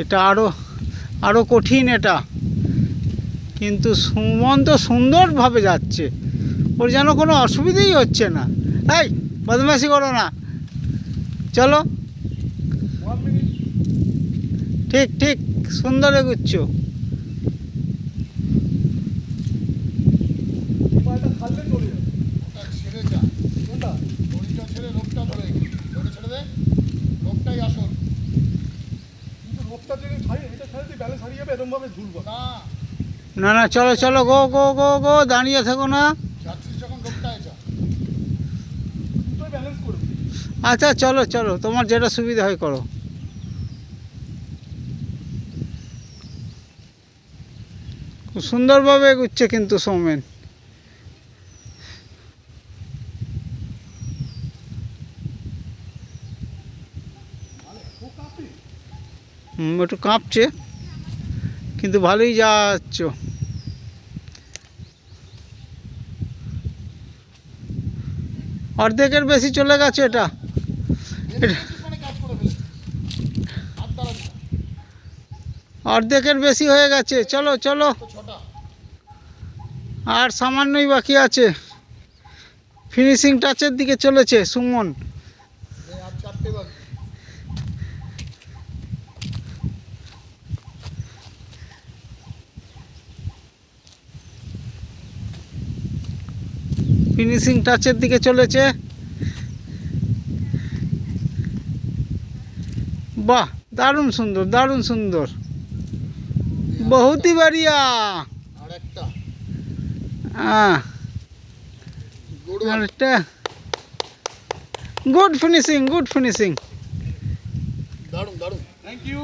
এটা আরও কঠিন এটা, কিন্তু সুমন তো সুন্দরভাবে যাচ্ছে, ওর যেন কোনো অসুবিধেই হচ্ছে না। এই বদমাইশি করো না, চলো। ঠিক ঠিক, সুন্দর এগুচ্ছ। না না, চলো চলো, গো গো গো গো, দাঁড়িয়ে থাকো না। আচ্ছা চলো চলো, তোমার যেটা সুবিধা হয় করো। খুব সুন্দরভাবে এগুচ্ছে কিন্তু সৌমেন। একটু কাঁপছে, কিন্তু ভালোই যাচ্ছ। অর্ধেকের বেশি চলে গেছে এটা। অর্ধেকের বেশি হয়ে গেছে, চলো চলো, আর সামান্যই বাকি আছে। ফিনিশিং টাচের দিকে চলেছে সুমন। ফিনিশিং টাচের দিকে চলেছে। বাহ, দারুণ সুন্দর, দারুণ সুন্দর, বহুতই বাড়িয়া। আরেকটা, গুড ফিনিশিং, গুড ফিনিশিং, দারুণ দারুণ, থ্যাংক ইউ।